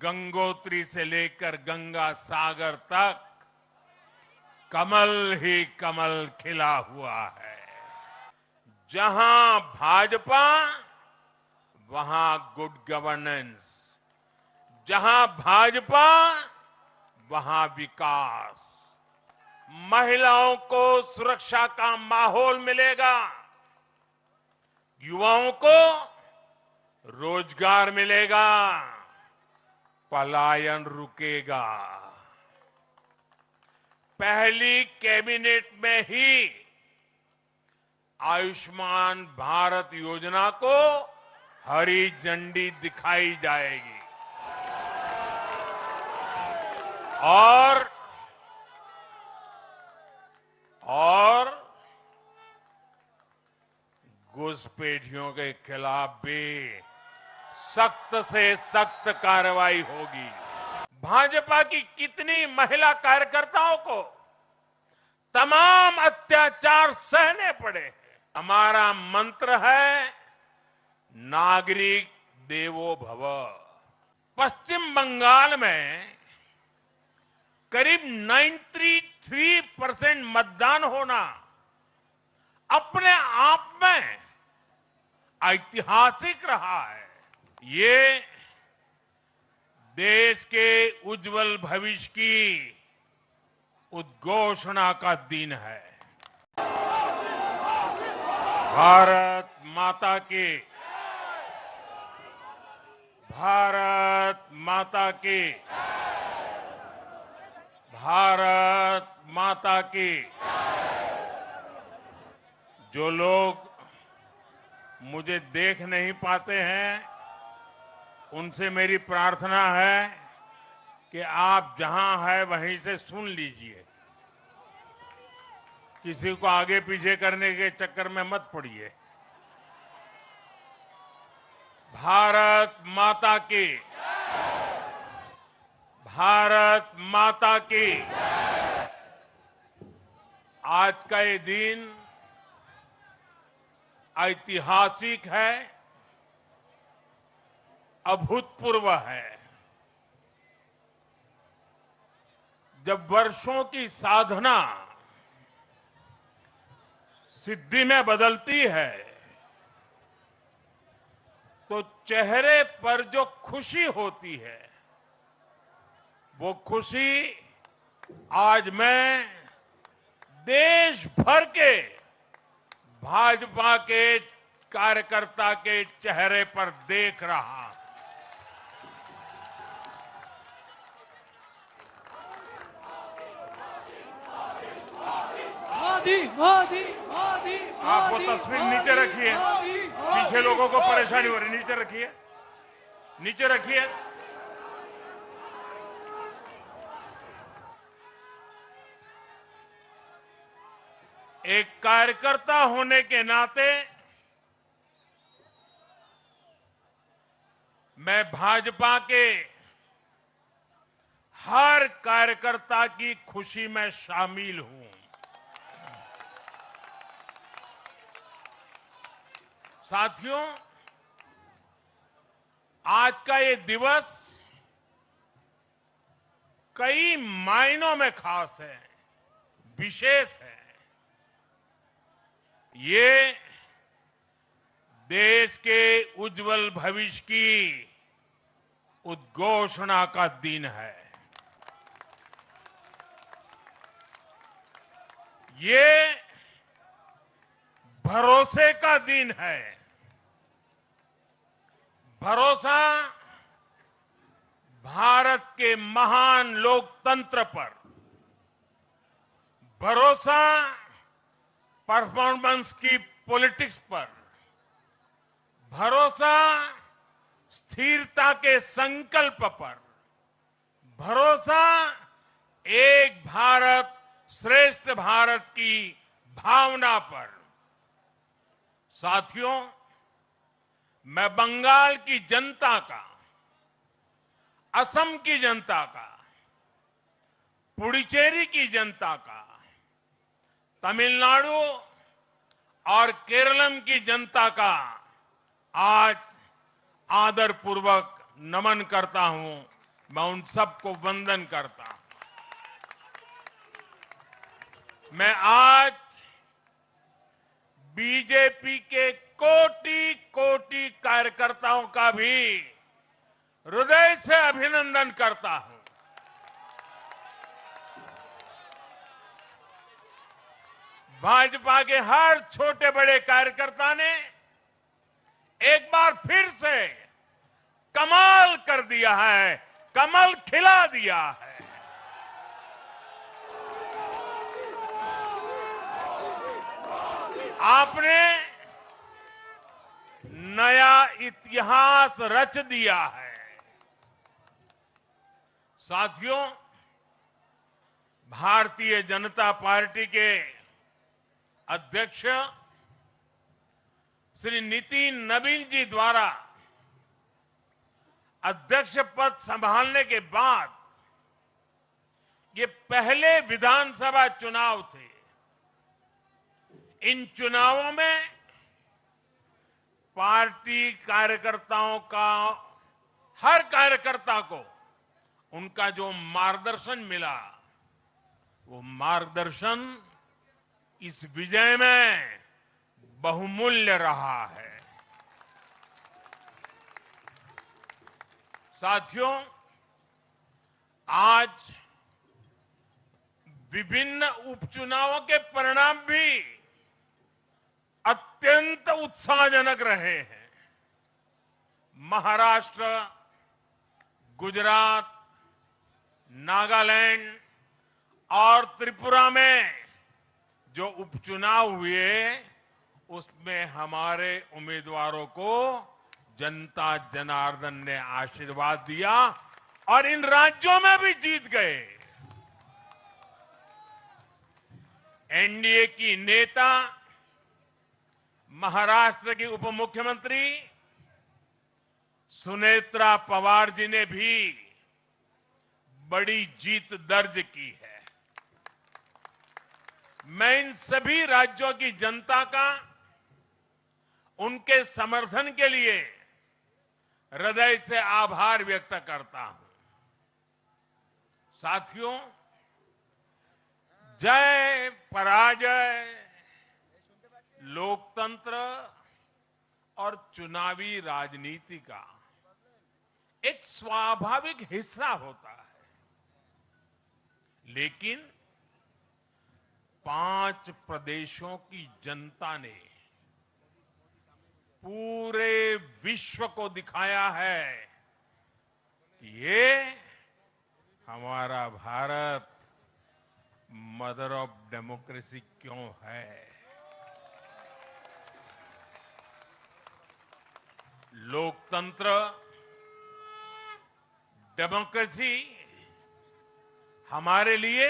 गंगोत्री से लेकर गंगा सागर तक कमल ही कमल खिला हुआ है। जहां भाजपा वहां गुड गवर्नेंस, जहां भाजपा वहां विकास। महिलाओं को सुरक्षा का माहौल मिलेगा, युवाओं को रोजगार मिलेगा, पलायन रुकेगा। पहली कैबिनेट में ही आयुष्मान भारत योजना को हरी झंडी दिखाई जाएगी और घुसपैठियों के खिलाफ भी सख्त से सख्त कार्रवाई होगी। भाजपा की कितनी महिला कार्यकर्ताओं को तमाम अत्याचार सहने पड़े हैं। हमारा मंत्र है नागरिक देवो भव। पश्चिम बंगाल में करीब 93% मतदान होना अपने आप में ऐतिहासिक रहा है। ये देश के उज्जवल भविष्य की उद्घोषणा का दिन है। भारत माता की, भारत माता की, भारत माता की। जो लोग मुझे देख नहीं पाते हैं, उनसे मेरी प्रार्थना है कि आप जहां हैं वहीं से सुन लीजिए। किसी को आगे पीछे करने के चक्कर में मत पड़िए। भारत माता की, भारत माता की। आज का ये दिन ऐतिहासिक है, अभूतपूर्व है। जब वर्षों की साधना सिद्धि में बदलती है तो चेहरे पर जो खुशी होती है, वो खुशी आज मैं देश भर के भाजपा के कार्यकर्ता के चेहरे पर देख रहा हूं। मोदी मोदी मोदी। आप वो तस्वीर नीचे रखिए, पीछे लोगों को परेशानी हो रही, नीचे रखिए, नीचे रखिए। एक कार्यकर्ता होने के नाते मैं भाजपा के हर कार्यकर्ता की खुशी में शामिल हूं। साथियों, आज का ये दिवस कई मायनों में खास है, विशेष है। ये देश के उज्जवल भविष्य की उद्घोषणा का दिन है। ये भरोसे का दिन है। भरोसा भारत के महान लोकतंत्र पर, भरोसा परफॉर्मेंस की पॉलिटिक्स पर, भरोसा स्थिरता के संकल्प पर, भरोसा एक भारत श्रेष्ठ भारत की भावना पर। साथियों, मैं बंगाल की जनता का, असम की जनता का, पुडुचेरी की जनता का, तमिलनाडु और केरलम की जनता का आज आदरपूर्वक नमन करता हूं, मैं उन सबको वंदन करता हूं। मैं आज बीजेपी के कोटि कोटि कार्यकर्ताओं का भी हृदय से अभिनंदन करता हूं। भाजपा के हर छोटे बड़े कार्यकर्ता ने एक बार फिर से कमाल कर दिया है, कमल खिला दिया है। आपने नया इतिहास रच दिया है। साथियों, भारतीय जनता पार्टी के अध्यक्ष श्री नितिन नवीन जी द्वारा अध्यक्ष पद संभालने के बाद ये पहले विधानसभा चुनाव थे। इन चुनावों में पार्टी कार्यकर्ताओं का, हर कार्यकर्ता को उनका जो मार्गदर्शन मिला, वो मार्गदर्शन इस विजय में बहुमूल्य रहा है। साथियों, आज विभिन्न उपचुनावों के परिणाम भी अत्यंत उत्साहजनक रहे हैं। महाराष्ट्र, गुजरात, नागालैंड और त्रिपुरा में जो उपचुनाव हुए, उसमें हमारे उम्मीदवारों को जनता जनार्दन ने आशीर्वाद दिया और इन राज्यों में भी जीत गए। एनडीए की नेता, महाराष्ट्र की उप मुख्यमंत्री सुनेत्रा पवार जी ने भी बड़ी जीत दर्ज की है। मैं इन सभी राज्यों की जनता का उनके समर्थन के लिए हृदय से आभार व्यक्त करता हूं। साथियों, जय पराजय लोकतंत्र और चुनावी राजनीति का एक स्वाभाविक हिस्सा होता है, लेकिन 5 प्रदेशों की जनता ने पूरे विश्व को दिखाया है कि ये हमारा भारत मदर ऑफ डेमोक्रेसी क्यों है। लोकतंत्र, डेमोक्रेसी हमारे लिए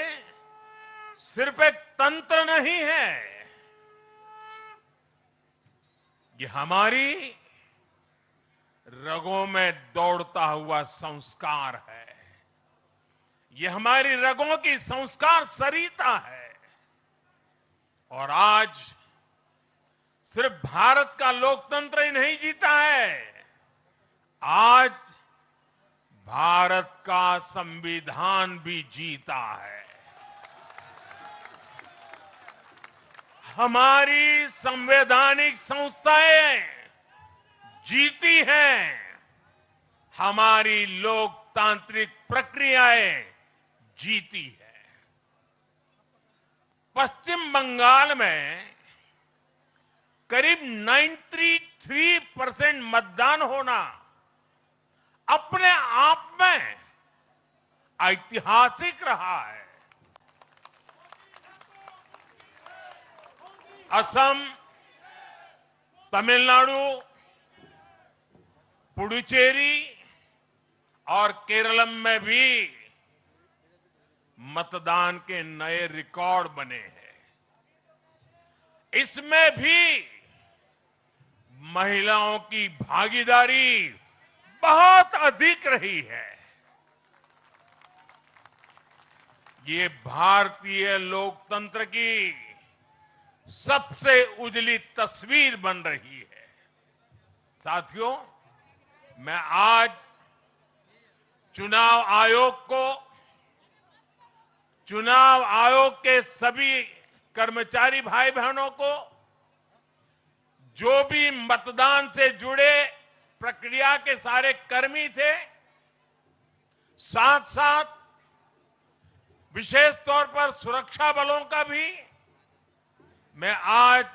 सिर्फ एक तंत्र नहीं है, ये हमारी रगों में दौड़ता हुआ संस्कार है। ये हमारी रगों की संस्कार सरिता है। और आज सिर्फ भारत का लोकतंत्र ही नहीं जीता है, आज भारत का संविधान भी जीता है। हमारी संवैधानिक संस्थाएं जीती हैं, हमारी लोकतांत्रिक प्रक्रियाएं जीती है। पश्चिम बंगाल में करीब 93% मतदान होना अपने आप में ऐतिहासिक रहा है। असम, तमिलनाडु, पुडुचेरी और केरलम में भी मतदान के नए रिकॉर्ड बने हैं। इसमें भी महिलाओं की भागीदारी बहुत अधिक रही है। ये भारतीय लोकतंत्र की सबसे उजली तस्वीर बन रही है। साथियों, मैं आज चुनाव आयोग को, चुनाव आयोग के सभी कर्मचारी भाई बहनों को, जो भी मतदान से जुड़े प्रक्रिया के सारे कर्मी थे, साथ साथ विशेष तौर पर सुरक्षा बलों का भी मैं आज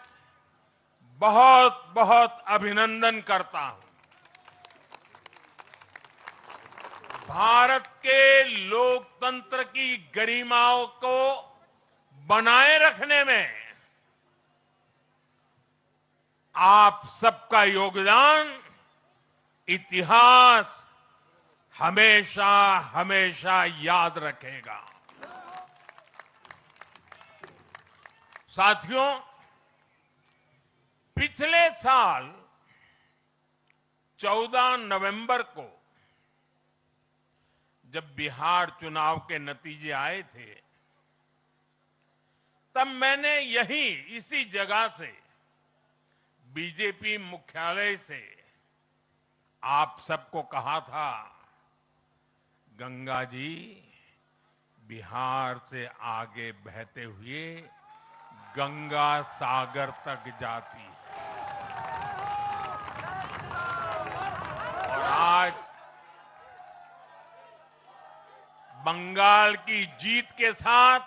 बहुत बहुत अभिनंदन करता हूं। भारत के लोकतंत्र की गरिमाओं को बनाए रखने में आप सबका योगदान इतिहास हमेशा हमेशा याद रखेगा। साथियों, पिछले साल 14 नवंबर को जब बिहार चुनाव के नतीजे आए थे, तब मैंने इसी जगह से, बीजेपी मुख्यालय से आप सबको कहा था, गंगा जी बिहार से आगे बहते हुए गंगा सागर तक जाती है। और आज बंगाल की जीत के साथ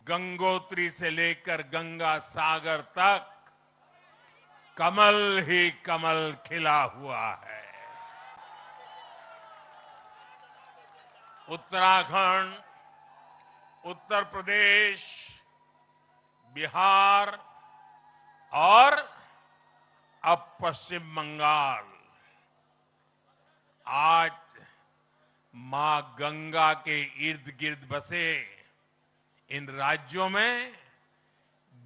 गंगोत्री से लेकर गंगा सागर तक कमल ही कमल खिला हुआ है। उत्तराखंड, उत्तर प्रदेश, बिहार और अब पश्चिम बंगाल आज मां गंगा के इर्द गिर्द बसे इन राज्यों में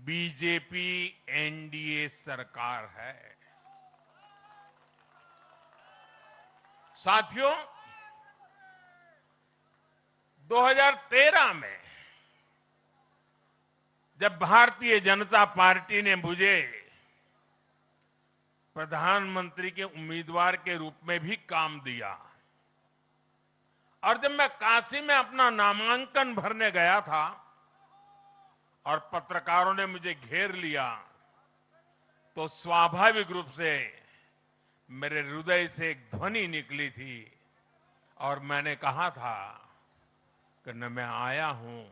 बीजेपी एनडीए सरकार है। साथियों, 2013 में जब भारतीय जनता पार्टी ने मुझे प्रधानमंत्री के उम्मीदवार के रूप में भी काम दिया और जब मैं काशी में अपना नामांकन भरने गया था और पत्रकारों ने मुझे घेर लिया, तो स्वाभाविक रूप से मेरे हृदय से एक ध्वनि निकली थी और मैंने कहा था कि न मैं आया हूं,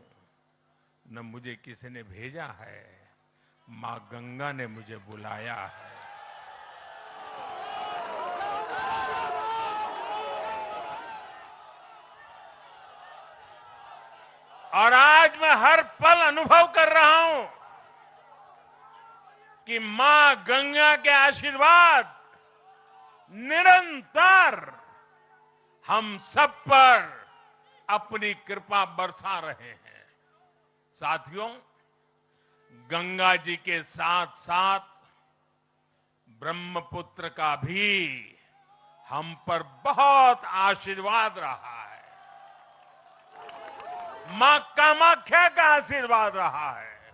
न मुझे किसी ने भेजा है, मां गंगा ने मुझे बुलाया है। और आज मैं हर पल अनुभव कर रहा हूं कि मां गंगा के आशीर्वाद निरंतर हम सब पर अपनी कृपा बरसा रहे हैं। साथियों, गंगा जी के साथ साथ ब्रह्मपुत्र का भी हम पर बहुत आशीर्वाद रहा है। मां कामाख्या का आशीर्वाद रहा है।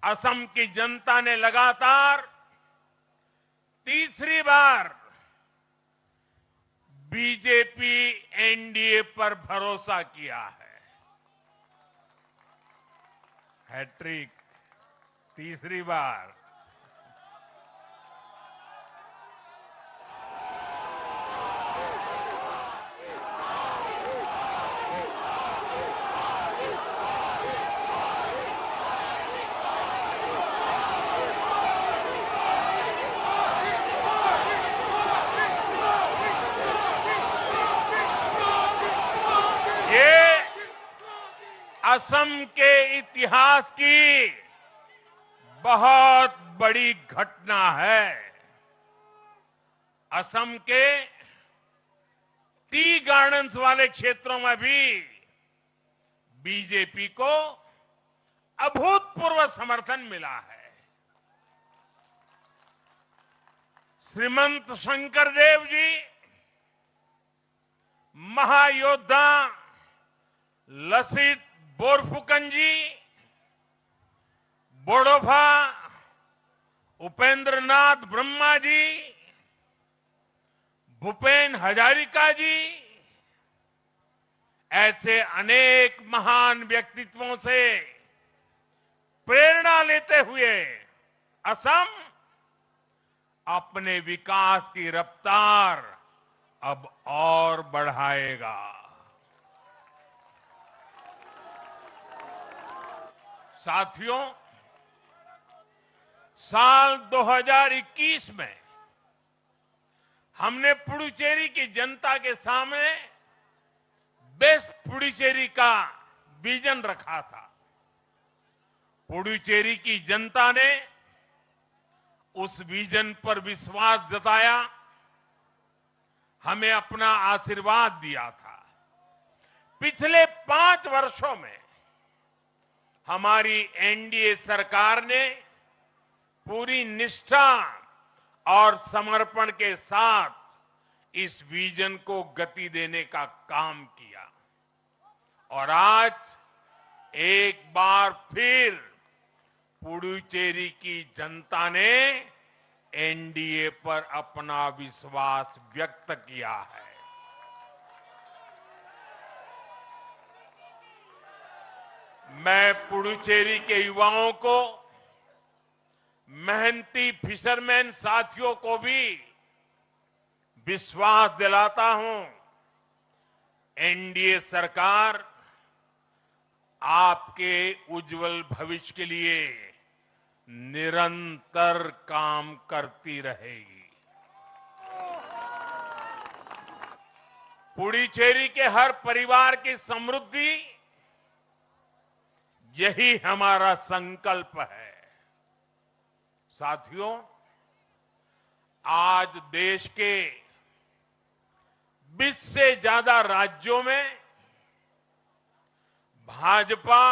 असम की जनता ने लगातार तीसरी बार बीजेपी एनडीए पर भरोसा किया है। हैट्रिक, तीसरी बार। असम के इतिहास की बहुत बड़ी घटना है। असम के टी गार्डन्स वाले क्षेत्रों में भी बीजेपी को अभूतपूर्व समर्थन मिला है। श्रीमंत शंकरदेव जी, महायोद्धा लसित बोरफुकन जी, बोडोफा उपेंद्रनाथ ब्रह्मा जी, भूपेन हजारिका जी, ऐसे अनेक महान व्यक्तित्वों से प्रेरणा लेते हुए असम अपने विकास की रफ्तार अब और बढ़ाएगा। साथियों, साल 2021 में हमने पुडुचेरी की जनता के सामने बेस्ट पुडुचेरी का विजन रखा था। पुडुचेरी की जनता ने उस विजन पर विश्वास जताया, हमें अपना आशीर्वाद दिया था। पिछले 5 वर्षों में हमारी एनडीए सरकार ने पूरी निष्ठा और समर्पण के साथ इस विजन को गति देने का काम किया और आज एक बार फिर पुडुचेरी की जनता ने एनडीए पर अपना विश्वास व्यक्त किया है। मैं पुडुचेरी के युवाओं को, मेहनती फिशरमैन साथियों को भी विश्वास दिलाता हूं, एनडीए सरकार आपके उज्जवल भविष्य के लिए निरंतर काम करती रहेगी। पुडुचेरी के हर परिवार की समृद्धि, यही हमारा संकल्प है। साथियों, आज देश के 20 से ज्यादा राज्यों में भाजपा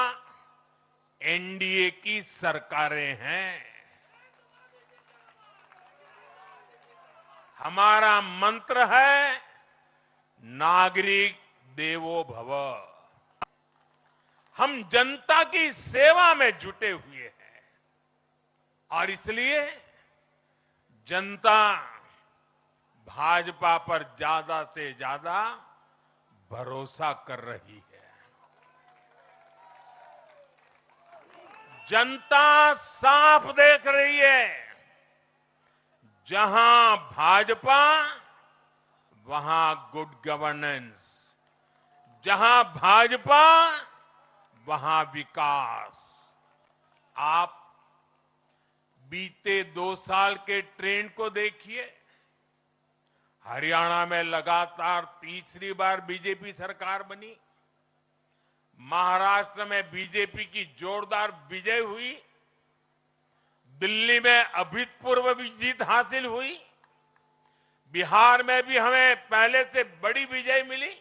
एनडीए की सरकारें हैं। हमारा मंत्र है नागरिक देवो भव। हम जनता की सेवा में जुटे हुए हैं और इसलिए जनता भाजपा पर ज्यादा से ज्यादा भरोसा कर रही है। जनता साफ देख रही है, जहां भाजपा वहां गुड गवर्नेंस, जहां भाजपा वहां विकास। आप बीते 2 साल के ट्रेंड को देखिए। हरियाणा में लगातार तीसरी बार बीजेपी सरकार बनी, महाराष्ट्र में बीजेपी की जोरदार विजय हुई, दिल्ली में अभूतपूर्व जीत हासिल हुई, बिहार में भी हमें पहले से बड़ी विजय मिली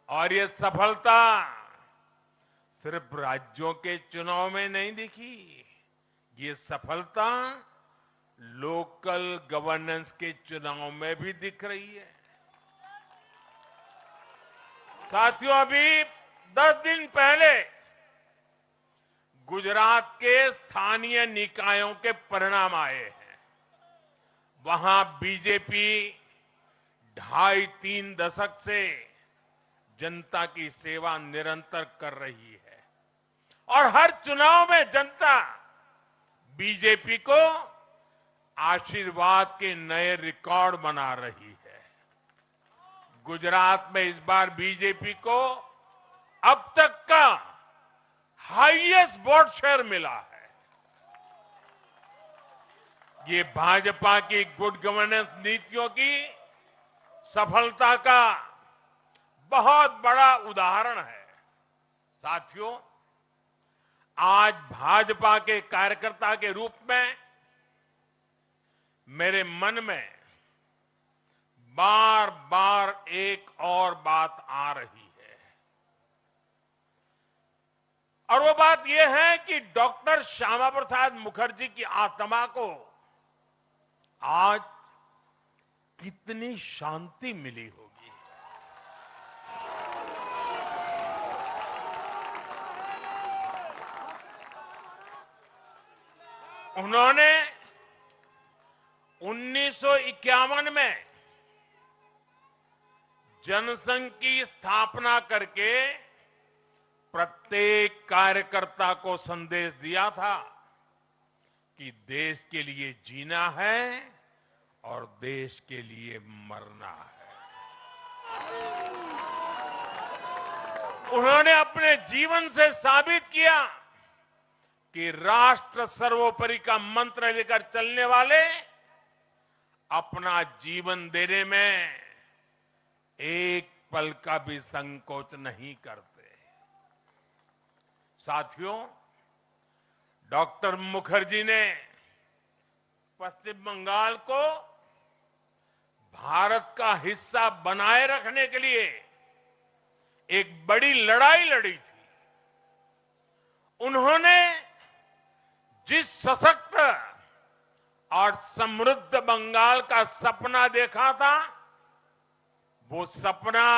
और ये सफलता सिर्फ राज्यों के चुनाव में नहीं दिखी, ये सफलता लोकल गवर्नेंस के चुनाव में भी दिख रही है। साथियों, अभी 10 दिन पहले गुजरात के स्थानीय निकायों के परिणाम आए हैं। वहां बीजेपी 2.5-3 दशक से जनता की सेवा निरंतर कर रही है और हर चुनाव में जनता बीजेपी को आशीर्वाद के नए रिकॉर्ड बना रही है। गुजरात में इस बार बीजेपी को अब तक का हाईएस्ट वोट शेयर मिला है। ये भाजपा की गुड गवर्नेंस नीतियों की सफलता का बहुत बड़ा उदाहरण है। साथियों, आज भाजपा के कार्यकर्ता के रूप में मेरे मन में बार बार एक और बात आ रही है और वो बात यह है कि डॉक्टर श्यामा प्रसाद मुखर्जी की आत्मा को आज कितनी शांति मिली होगी। उन्होंने 1951 में जनसंघ की स्थापना करके प्रत्येक कार्यकर्ता को संदेश दिया था कि देश के लिए जीना है और देश के लिए मरना है। उन्होंने अपने जीवन से साबित किया कि राष्ट्र सर्वोपरि का मंत्र लेकर चलने वाले अपना जीवन देने में एक पल का भी संकोच नहीं करते। साथियों, डॉक्टर मुखर्जी ने पश्चिम बंगाल को भारत का हिस्सा बनाए रखने के लिए एक बड़ी लड़ाई लड़ी थी। उन्होंने जिस सशक्त और समृद्ध बंगाल का सपना देखा था, वो सपना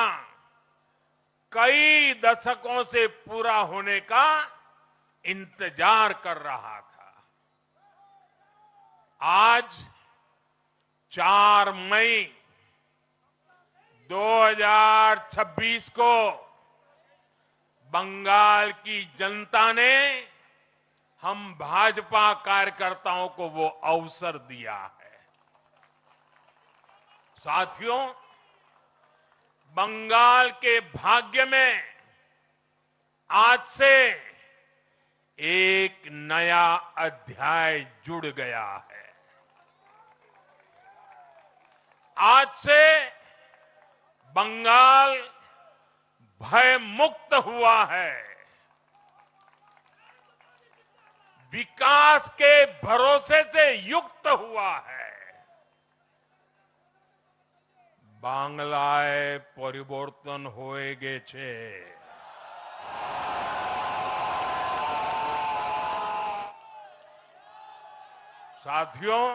कई दशकों से पूरा होने का इंतजार कर रहा था। आज 4 मई 2026 को बंगाल की जनता ने हम भाजपा कार्यकर्ताओं को वो अवसर दिया है। साथियों, बंगाल के भाग्य में आज से एक नया अध्याय जुड़ गया है। आज से बंगाल भय मुक्त हुआ है, विकास के भरोसे से युक्त हुआ है। बांग्लाए परिवर्तन होए गे छे। साथियों,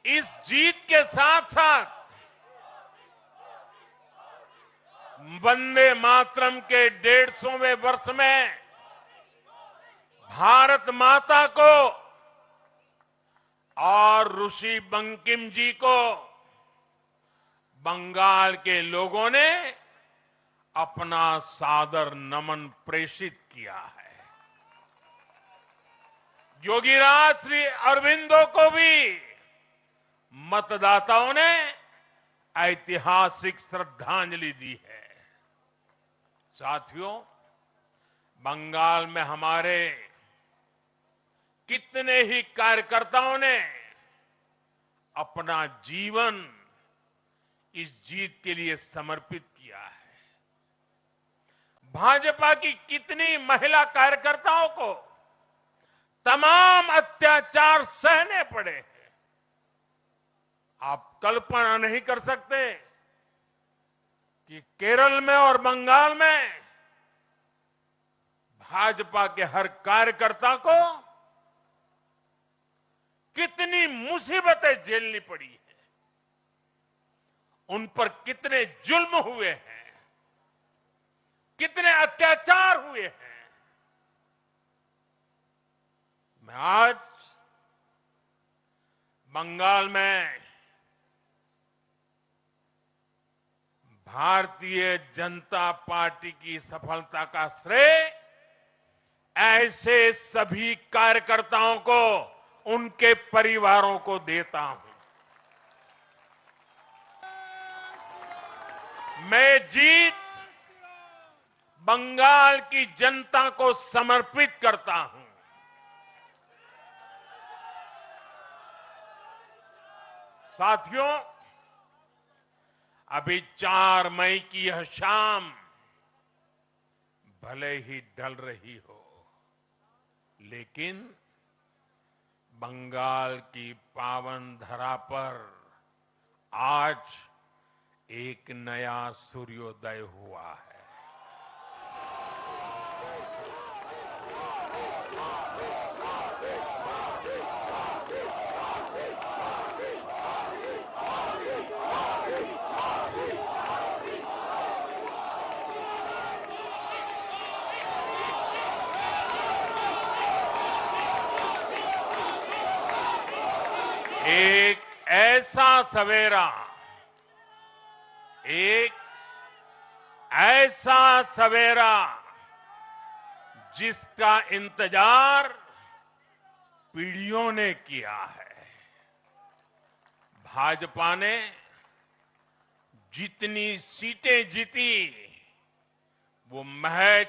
इस जीत के साथ साथ वंदे मातरम के 150वें वर्ष में भारत माता को और ऋषि बंकिम जी को बंगाल के लोगों ने अपना सादर नमन प्रेषित किया है। योगीराज श्री अरविंदो को भी मतदाताओं ने ऐतिहासिक श्रद्धांजलि दी है। साथियों, बंगाल में हमारे कितने ही कार्यकर्ताओं ने अपना जीवन इस जीत के लिए समर्पित किया है। भाजपा की कितनी महिला कार्यकर्ताओं को तमाम अत्याचार सहने पड़े हैं। आप कल्पना नहीं कर सकते कि केरल में और बंगाल में भाजपा के हर कार्यकर्ता को कितनी मुसीबतें झेलनी पड़ी है, उन पर कितने जुल्म हुए हैं, कितने अत्याचार हुए हैं। मैं आज बंगाल में भारतीय जनता पार्टी की सफलता का श्रेय ऐसे सभी कार्यकर्ताओं को, उनके परिवारों को देता हूं। मैं जीत बंगाल की जनता को समर्पित करता हूं। साथियों, अभी 4 मई की यह शाम भले ही ढल रही हो, लेकिन बंगाल की पावन धरा पर आज एक नया सूर्योदय हुआ है। एक ऐसा सवेरा एक ऐसा सवेरा जिसका इंतजार पीढ़ियों ने किया है। भाजपा ने जितनी सीटें जीती वो महज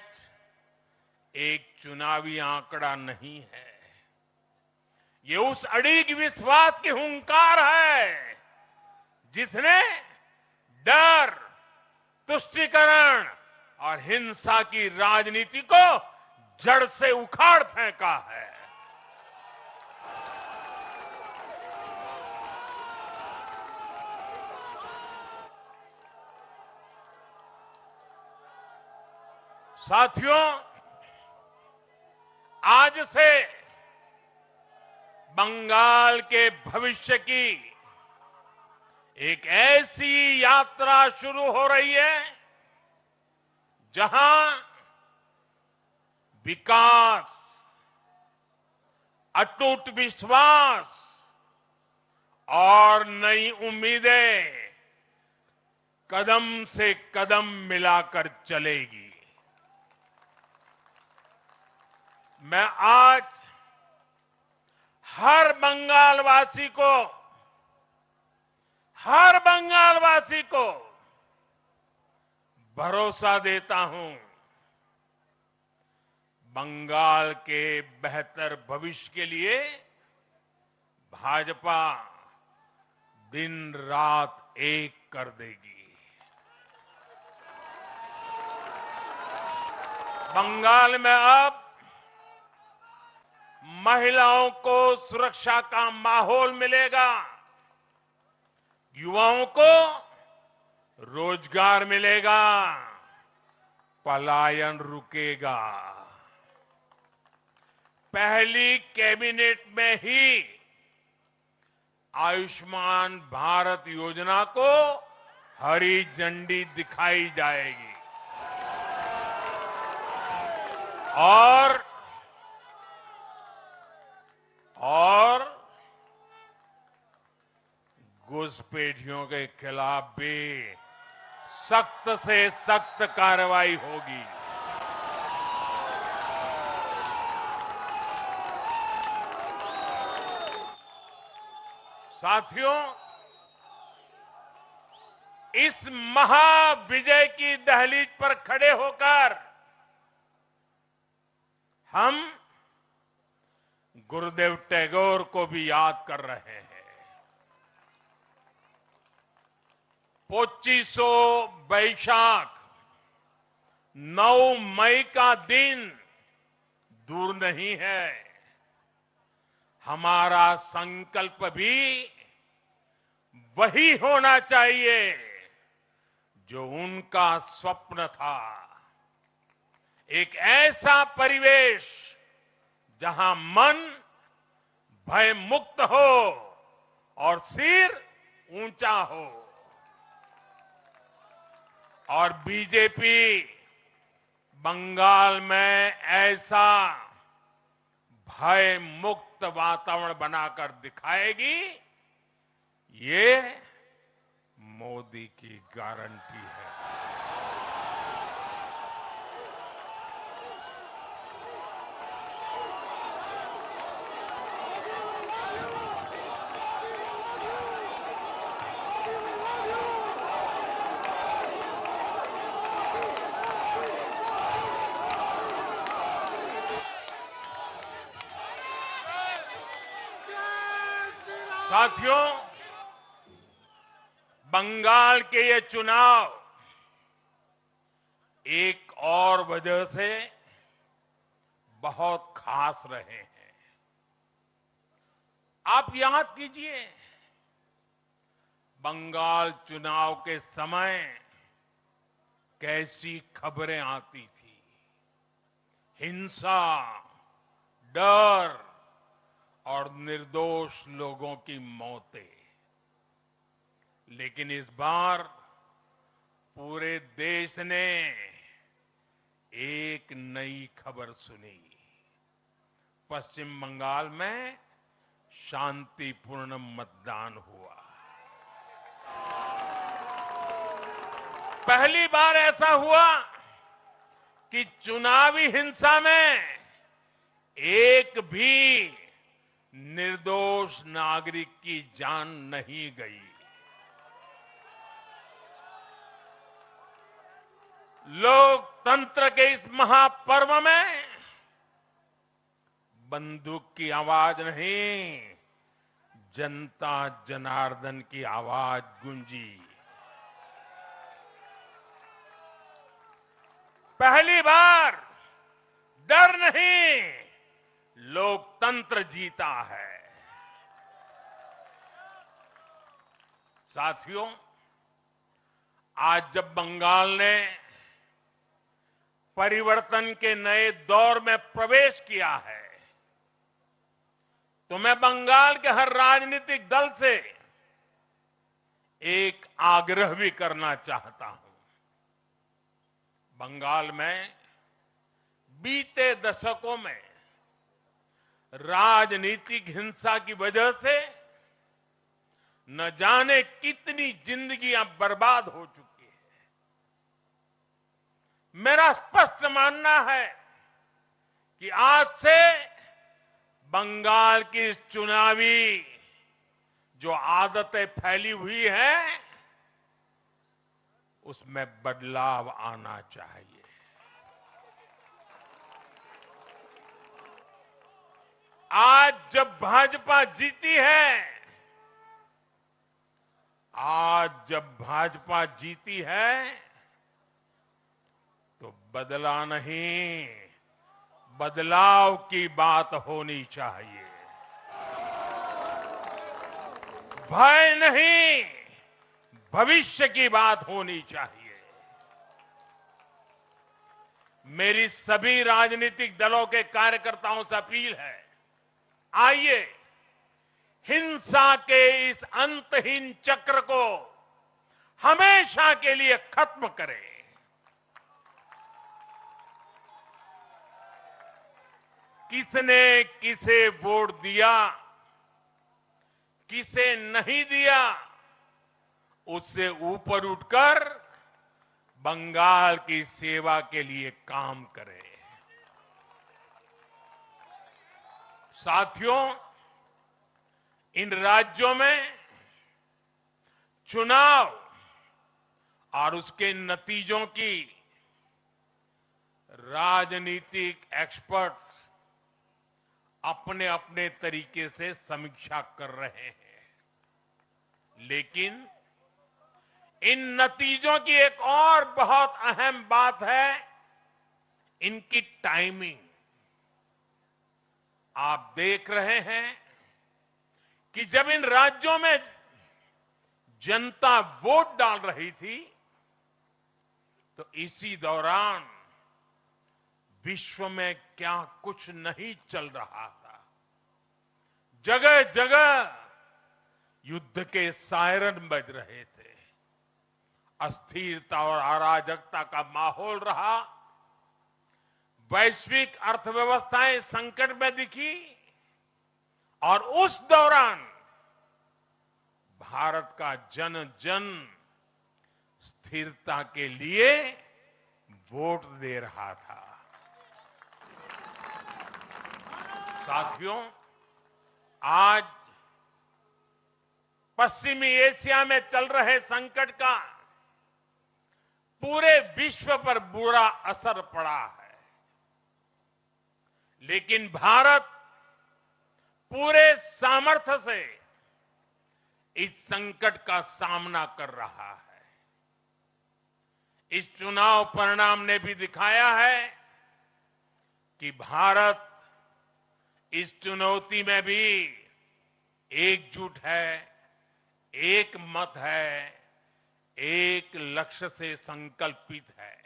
एक चुनावी आंकड़ा नहीं है, ये उस अड़िग विश्वास की हुंकार है जिसने डर, तुष्टीकरण और हिंसा की राजनीति को जड़ से उखाड़ फेंका है। साथियों, आज से बंगाल के भविष्य की एक ऐसी यात्रा शुरू हो रही है जहां विकास, अटूट विश्वास और नई उम्मीदें कदम से कदम मिलाकर चलेगी। मैं आज हर बंगालवासी को भरोसा देता हूं, बंगाल के बेहतर भविष्य के लिए भाजपा दिन रात एक कर देगी। बंगाल में अब महिलाओं को सुरक्षा का माहौल मिलेगा, युवाओं को रोजगार मिलेगा, पलायन रुकेगा। पहली कैबिनेट में ही आयुष्मान भारत योजना को हरी झंडी दिखाई जाएगी और घुसपैठियों के खिलाफ भी सख्त से सख्त कार्रवाई होगी। साथियों, इस महाविजय की दहलीज पर खड़े होकर हम गुरुदेव टैगोर को भी याद कर रहे हैं। 25 बैशाख 9 मई का दिन दूर नहीं है। हमारा संकल्प भी वही होना चाहिए जो उनका स्वप्न था। एक ऐसा परिवेश जहां मन भय मुक्त हो और सिर ऊंचा हो। और बीजेपी बंगाल में ऐसा भय मुक्त वातावरण बनाकर दिखाएगी, ये मोदी की गारंटी है। साथियों, बंगाल के ये चुनाव एक और वजह से बहुत खास रहे हैं। आप याद कीजिए, बंगाल चुनाव के समय कैसी खबरें आती थी। हिंसा, डर और निर्दोष लोगों की मौतें। लेकिन इस बार पूरे देश ने एक नई खबर सुनी। पश्चिम बंगाल में शांतिपूर्ण मतदान हुआ। पहली बार ऐसा हुआ कि चुनावी हिंसा में एक भी निर्दोष नागरिक की जान नहीं गई। लोकतंत्र के इस महापर्व में बंदूक की आवाज नहीं, जनता जनार्दन की आवाज गूंजी। पहली बार डर नहीं, लोकतंत्र जीता है। साथियों, आज जब बंगाल ने परिवर्तन के नए दौर में प्रवेश किया है, तो मैं बंगाल के हर राजनीतिक दल से एक आग्रह भी करना चाहता हूं। बंगाल में बीते दशकों में राजनीतिक हिंसा की वजह से न जाने कितनी जिंदगियां बर्बाद हो चुकी है। मेरा स्पष्ट मानना है कि आज से बंगाल की इस चुनावी जो आदतें फैली हुई हैं, उसमें बदलाव आना चाहिए। आज जब भाजपा जीती है, तो बदला नहीं, बदलाव की बात होनी चाहिए। भय नहीं, भविष्य की बात होनी चाहिए। मेरी सभी राजनीतिक दलों के कार्यकर्ताओं से अपील है, आइए हिंसा के इस अंतहीन चक्र को हमेशा के लिए खत्म करें। किसने किसे वोट दिया, किसे नहीं दिया, उससे ऊपर उठकर बंगाल की सेवा के लिए काम करें। साथियों, इन राज्यों में चुनाव और उसके नतीजों की राजनीतिक एक्सपर्ट्स अपने अपने तरीके से समीक्षा कर रहे हैं, लेकिन इन नतीजों की एक और बहुत अहम बात है, इनकी टाइमिंग। आप देख रहे हैं कि जब इन राज्यों में जनता वोट डाल रही थी, तो इसी दौरान विश्व में क्या कुछ नहीं चल रहा था। जगह जगह युद्ध के सायरन बज रहे थे, अस्थिरता और अराजकता का माहौल रहा, वैश्विक अर्थव्यवस्थाएं संकट में दिखी, और उस दौरान भारत का जन जन स्थिरता के लिए वोट दे रहा था। साथियों, आज पश्चिमी एशिया में चल रहे संकट का पूरे विश्व पर बुरा असर पड़ा है, लेकिन भारत पूरे सामर्थ्य से इस संकट का सामना कर रहा है। इस चुनाव परिणाम ने भी दिखाया है कि भारत इस चुनौती में भी एकजुट है, एक मत है, एक लक्ष्य से संकल्पित है,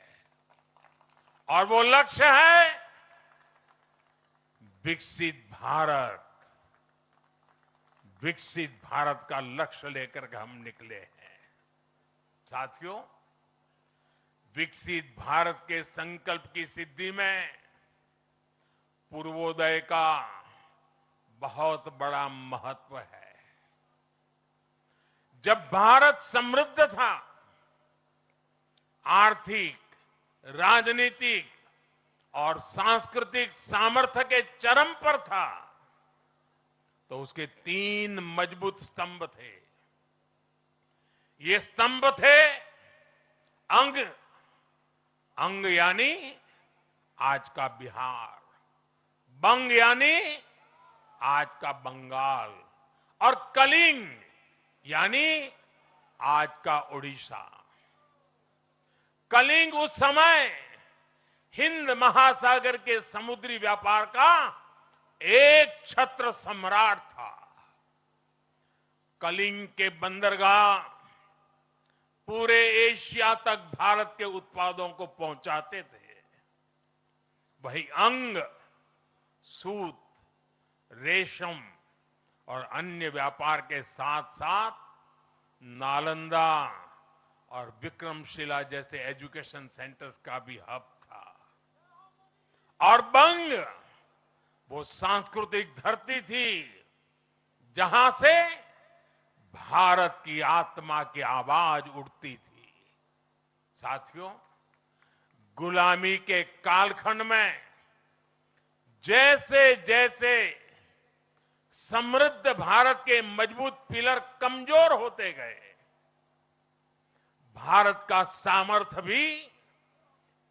और वो लक्ष्य है विकसित भारत। विकसित भारत का लक्ष्य लेकर के हम निकले हैं। साथियों, विकसित भारत के संकल्प की सिद्धि में पूर्वोदय का बहुत बड़ा महत्व है। जब भारत समृद्ध था, आर्थिक, राजनीतिक और सांस्कृतिक सामर्थ्य के चरम पर था, तो उसके 3 मजबूत स्तंभ थे। ये स्तंभ थे अंग, अंग यानी आज का बिहार, बंग यानी आज का बंगाल, और कलिंग यानी आज का उड़ीसा। कलिंग उस समय हिंद महासागर के समुद्री व्यापार का एक छत्र सम्राट था। कलिंग के बंदरगाह पूरे एशिया तक भारत के उत्पादों को पहुंचाते थे। वही अंग सूत, रेशम और अन्य व्यापार के साथ साथ नालंदा और विक्रमशिला जैसे एजुकेशन सेंटर्स का भी हब था। और बंग वो सांस्कृतिक धरती थी जहां से भारत की आत्मा की आवाज उठती थी। साथियों, गुलामी के कालखंड में जैसे जैसे समृद्ध भारत के मजबूत पिलर कमजोर होते गए, भारत का सामर्थ्य भी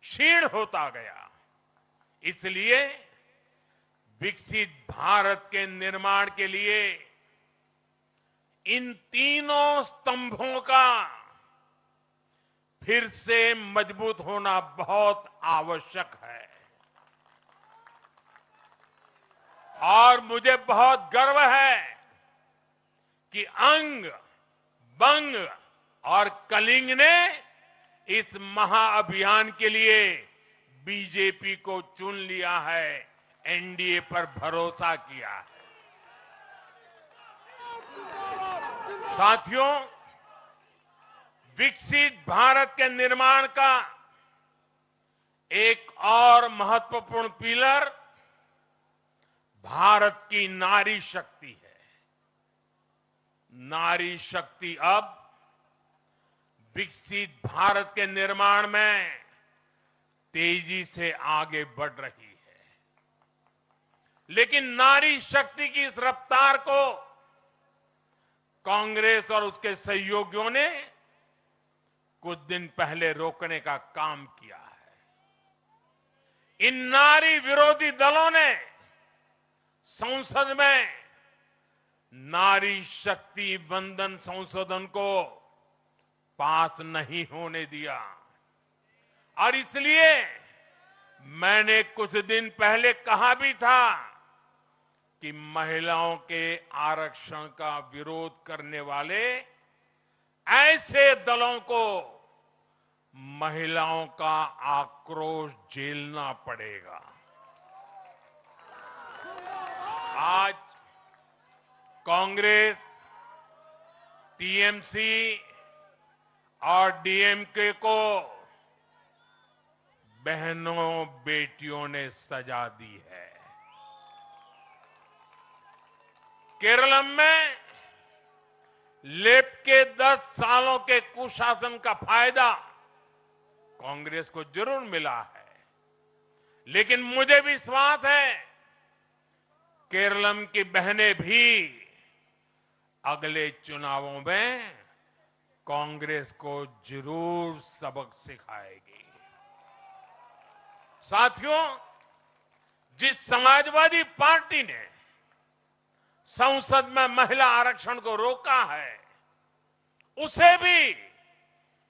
क्षीण होता गया। इसलिए विकसित भारत के निर्माण के लिए इन तीनों स्तंभों का फिर से मजबूत होना बहुत आवश्यक है। और मुझे बहुत गर्व है कि अंग, बंग और कलिंग ने इस महाअभियान के लिए बीजेपी को चुन लिया है, एनडीए पर भरोसा किया है। साथियों, विकसित भारत के निर्माण का एक और महत्वपूर्ण पिलर भारत की नारी शक्ति है। नारी शक्ति अब विकसित भारत के निर्माण में तेजी से आगे बढ़ रही है। लेकिन नारी शक्ति की इस रफ्तार को कांग्रेस और उसके सहयोगियों ने कुछ दिन पहले रोकने का काम किया है। इन नारी विरोधी दलों ने संसद में नारी शक्ति वंदन संशोधन को पास नहीं होने दिया, और इसलिए मैंने कुछ दिन पहले कहा भी था कि महिलाओं के आरक्षण का विरोध करने वाले ऐसे दलों को महिलाओं का आक्रोश झेलना पड़ेगा। आज कांग्रेस, टीएमसी और डीएमके को बहनों बेटियों ने सजा दी है। केरलम में लेफ्ट के 10 सालों के कुशासन का फायदा कांग्रेस को जरूर मिला है, लेकिन मुझे विश्वास है केरलम की बहनें भी अगले चुनावों में कांग्रेस को जरूर सबक सिखाएगी। साथियों, जिस समाजवादी पार्टी ने संसद में महिला आरक्षण को रोका है, उसे भी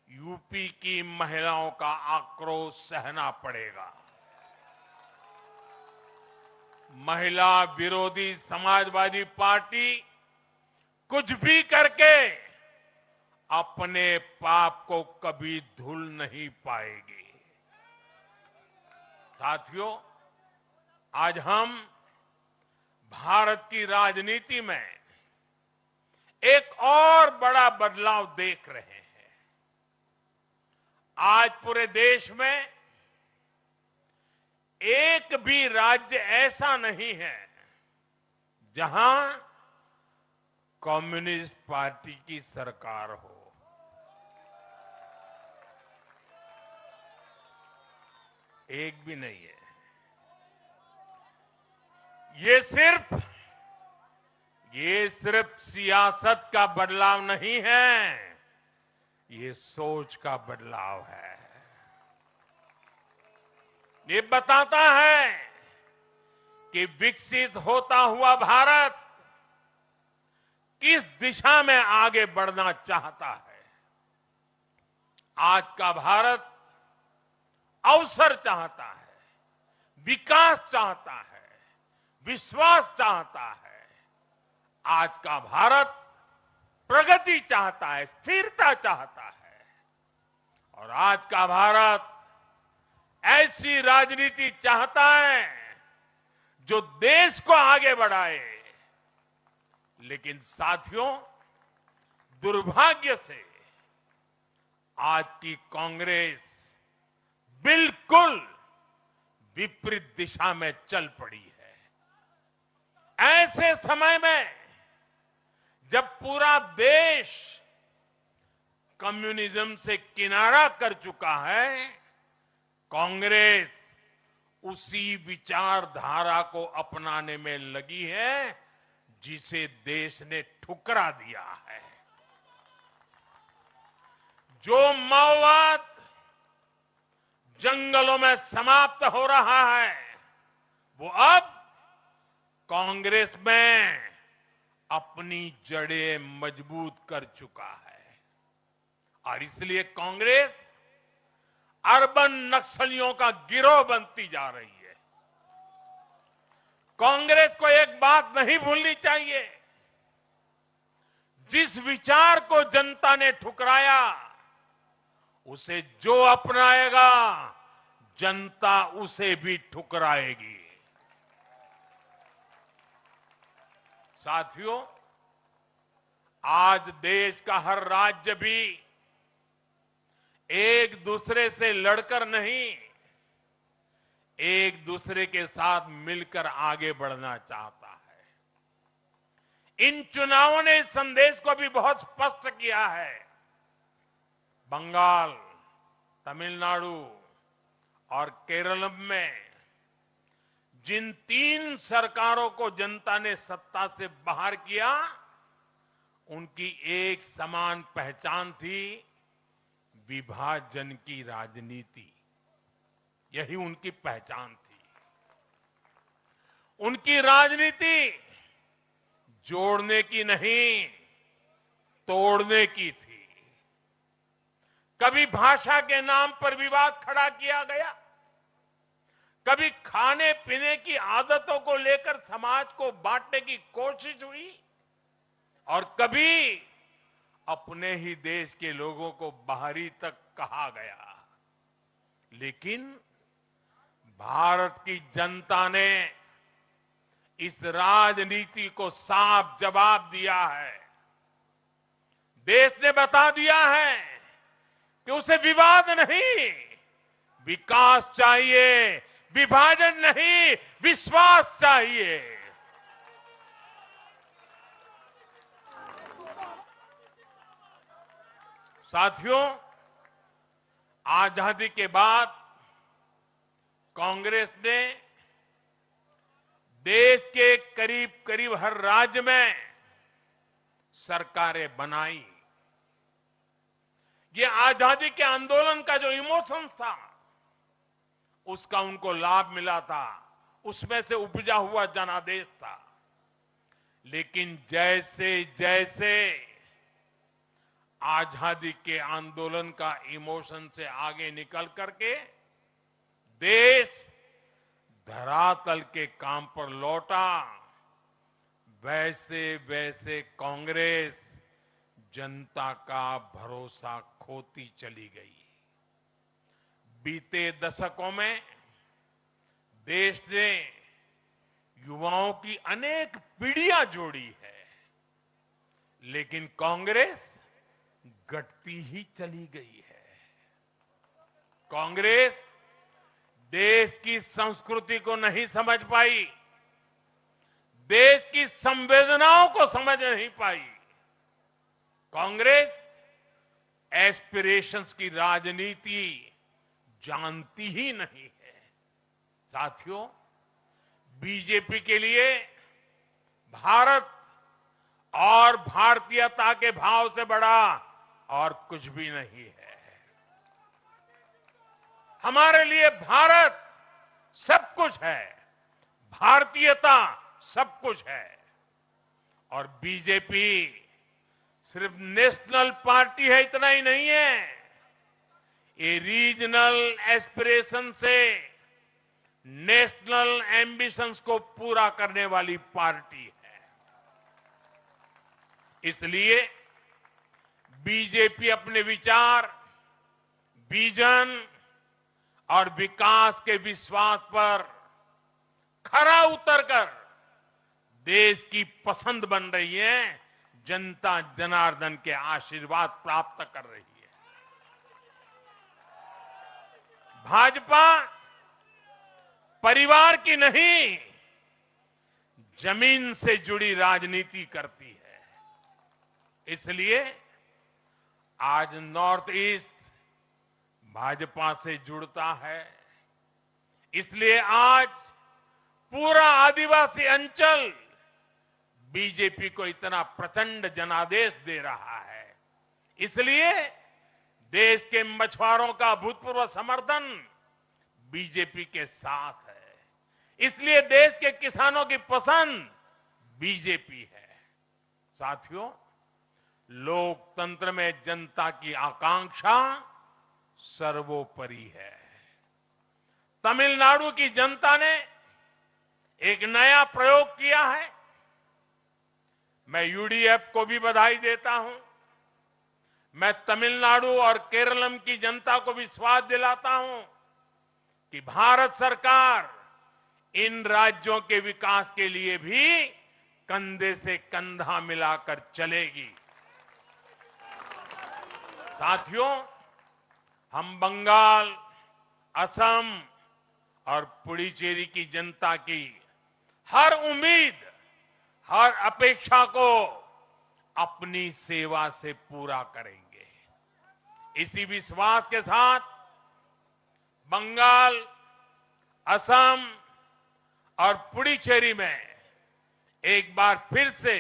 यूपी की महिलाओं का आक्रोश सहना पड़ेगा। महिला विरोधी समाजवादी पार्टी कुछ भी करके अपने पाप को कभी धुल नहीं पाएगी। साथियों, आज हम भारत की राजनीति में एक और बड़ा बदलाव देख रहे हैं। आज पूरे देश में एक भी राज्य ऐसा नहीं है जहां कम्युनिस्ट पार्टी की सरकार हो। एक भी नहीं है। ये सिर्फ सियासत का बदलाव नहीं है, ये सोच का बदलाव है। ये बताता है कि विकसित होता हुआ भारत किस दिशा में आगे बढ़ना चाहता है। आज का भारत अवसर चाहता है, विकास चाहता है, विश्वास चाहता है। आज का भारत प्रगति चाहता है, स्थिरता चाहता है। और आज का भारत ऐसी राजनीति चाहता है जो देश को आगे बढ़ाए। लेकिन साथियों, दुर्भाग्य से आज की कांग्रेस बिल्कुल विपरीत दिशा में चल पड़ी है। ऐसे समय में जब पूरा देश कम्युनिज्म से किनारा कर चुका है, कांग्रेस उसी विचारधारा को अपनाने में लगी है जिसे देश ने ठुकरा दिया है। जो माओवाद जंगलों में समाप्त हो रहा है, वो अब कांग्रेस में अपनी जड़ें मजबूत कर चुका है। और इसलिए कांग्रेस अर्बन नक्सलियों का गिरोह बनती जा रही है। कांग्रेस को एक बात नहीं भूलनी चाहिए, जिस विचार को जनता ने ठुकराया उसे जो अपनाएगा जनता उसे भी ठुकराएगी। साथियों, आज देश का हर राज्य भी एक दूसरे से लड़कर नहीं, एक दूसरे के साथ मिलकर आगे बढ़ना चाहता है। इन चुनावों ने इस संदेश को भी बहुत स्पष्ट किया है। बंगाल, तमिलनाडु और केरल में जिन 3 सरकारों को जनता ने सत्ता से बाहर किया, उनकी एक समान पहचान थी, विभाजन की राजनीति। यही उनकी पहचान थी। उनकी राजनीति जोड़ने की नहीं, तोड़ने की थी। कभी भाषा के नाम पर विवाद खड़ा किया गया, कभी खाने पीने की आदतों को लेकर समाज को बांटने की कोशिश हुई, और कभी अपने ही देश के लोगों को बाहरी तक कहा गया। लेकिन भारत की जनता ने इस राजनीति को साफ जवाब दिया है। देश ने बता दिया है कि उसे विवाद नहीं, विकास चाहिए, विभाजन नहीं, विश्वास चाहिए। साथियों, आजादी के बाद कांग्रेस ने देश के करीब करीब हर राज्य में सरकारें बनाई। ये आजादी के आंदोलन का जो इमोशन था, उसका उनको लाभ मिला था, उसमें से उपजा हुआ जनादेश था। लेकिन जैसे जैसे आजादी के आंदोलन का इमोशन से आगे निकल करके देश धरातल के काम पर लौटा, वैसे वैसे कांग्रेस जनता का भरोसा खोती चली गई। बीते दशकों में देश ने युवाओं की अनेक पीढ़ियां जोड़ी है, लेकिन कांग्रेस घटती ही चली गई है। कांग्रेस देश की संस्कृति को नहीं समझ पाई, देश की संवेदनाओं को समझ नहीं पाई। कांग्रेस एस्पिरेशंस की राजनीति जानती ही नहीं है। साथियों, बीजेपी के लिए भारत और भारतीयता के भाव से बड़ा और कुछ भी नहीं है। हमारे लिए भारत सब कुछ है, भारतीयता सब कुछ है। और बीजेपी सिर्फ नेशनल पार्टी है, इतना ही नहीं है, ये रीजनल एस्पिरेशन से नेशनल एम्बिशंस को पूरा करने वाली पार्टी है। इसलिए बीजेपी अपने विचार, विजन और विकास के विश्वास पर खरा उतरकर देश की पसंद बन रही है, जनता जनार्दन के आशीर्वाद प्राप्त कर रही है। भाजपा परिवार की नहीं, जमीन से जुड़ी राजनीति करती है। इसलिए आज नॉर्थ ईस्ट भाजपा से जुड़ता है। इसलिए आज पूरा आदिवासी अंचल बीजेपी को इतना प्रचंड जनादेश दे रहा है। इसलिए देश के मछुआरों का भूतपूर्व समर्थन बीजेपी के साथ है। इसलिए देश के किसानों की पसंद बीजेपी है। साथियों, लोकतंत्र में जनता की आकांक्षा सर्वोपरि है। तमिलनाडु की जनता ने एक नया प्रयोग किया है। मैं यूडीएफ को भी बधाई देता हूं। मैं तमिलनाडु और केरलम की जनता को विश्वास दिलाता हूं कि भारत सरकार इन राज्यों के विकास के लिए भी कंधे से कंधा मिलाकर चलेगी। साथियों, हम बंगाल, असम और पुडुचेरी की जनता की हर उम्मीद, हर अपेक्षा को अपनी सेवा से पूरा करेंगे। इसी विश्वास के साथ बंगाल, असम और पुडुचेरी में एक बार फिर से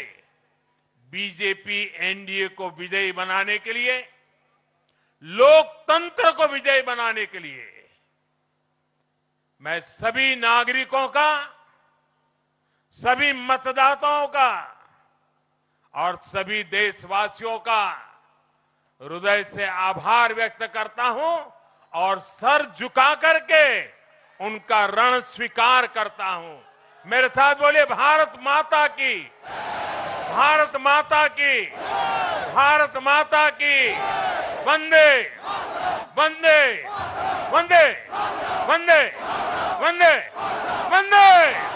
बीजेपी एनडीए को विजयी बनाने के लिए, लोकतंत्र को विजयी बनाने के लिए मैं सभी नागरिकों का, सभी मतदाताओं का और सभी देशवासियों का हृदय से आभार व्यक्त करता हूं और सर झुका करके उनका ऋण स्वीकार करता हूं। मेरे साथ बोलिए, भारत माता की, भारत माता की, भारत माता की। वंदे वंदे वंदे वंदे वंदे वंदे।